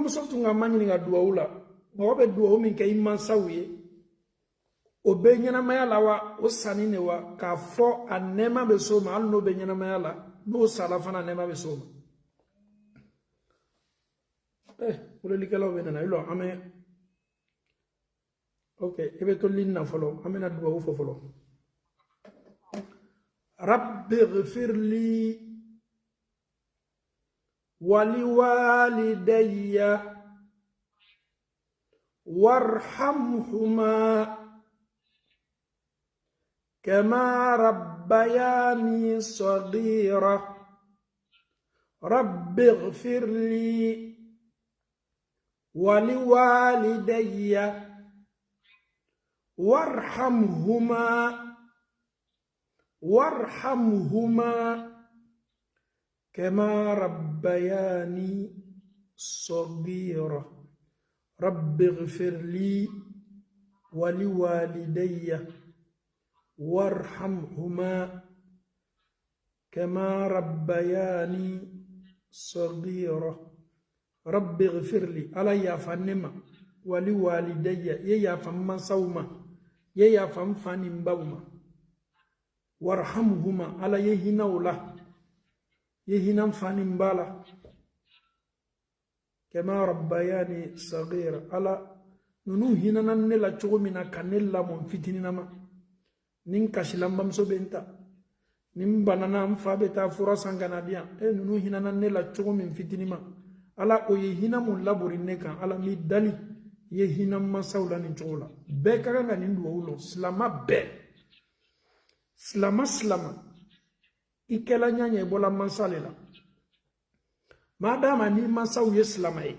muso tunga manyini ga duwa ula mo be duwa min ke imman sawiye o be nyana mayala wa o sanine wa ka fo anema be so ma alno be nyana mayala no sala fana anema be so ule likalo be na ilo ame okay ebe to linna folo amena duwa fo folo rabbi ighfir li ولوالدي وارحمهما كما ربياني صغيرا رب اغفر لي ولوالدي وارحمهما كما ربياني صغيرا رب اغفر لي ولوالدي وارحمهما كما ربياني صغيرا رب اغفر لي ألا يا فنما ولوالدي يا فمن صوما يا فمن بوما وارحمهما ألا يهنا ولا يهنا فاني مبالا كما ربياني صغيرا على نونو هنا نلا تشو منا كانلا مون فيتيننا ما نين كاشلام بامسو بنتا نين بانانا ام فابتا فراسان غناديا نونو هنا نلا تشو من فيتينما على او يهنا مون لابوري نكا على مي دالي يهنا ما ساولا نتشولا بكا غانين دوولو سلاما بي سلاما ikela nyanya ebola mansalela madama ni mansaw yeslamay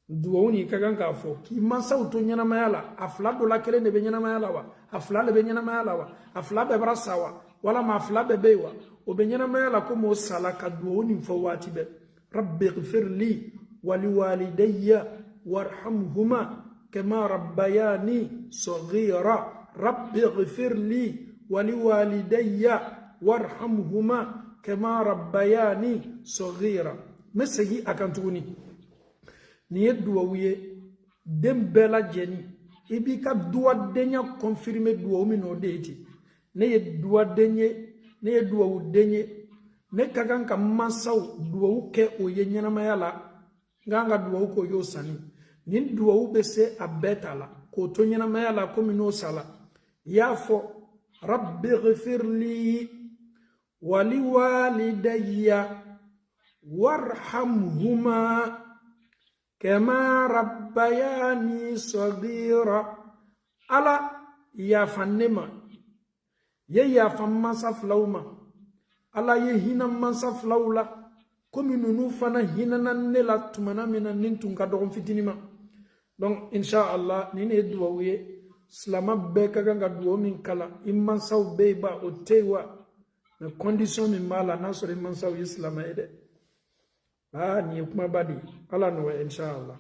duwoni kaganka fo ki mansaw to nyana mayala afla do la kele ne be nyana mayala wa afla le be nyana mayala wa afla be brasawa wala ma afla be bewa o be nyana mayala ko mo sala ka duwoni fo wati be rabbi ighfir li wa liwalidayya warhamhuma kama rabbayani saghira rabbi ighfir li wa liwalidayya وارحمهما كما ربياني صغيرا مسجي أكنتوني نيدوا ويه دم بلا جني إبي كدوا الدنيا كونفيرمي دوا منو ديتي نيدوا الدنيا نيدوا الدنيا نكاكان كماساو دوا كه وينينا مايلا غانغا دوا كو يوساني نين دوا بسي أبتالا كو تونينا مايلا كومينو سالا يافو رب اغفر لي ولوالدي وارحمهما كما ربياني صغيرا على يا فنما يا فما صفلوما على يهنا ما صفلولا كم نوفنا هنا نلا تمنا من ننتم كدوم فتنما donc inshallah nini duwaye slama beka ganga duomin kala imman saw beba o tewa na condition min mala nasore imman saw islam ede ni kuma badi ala no inshallah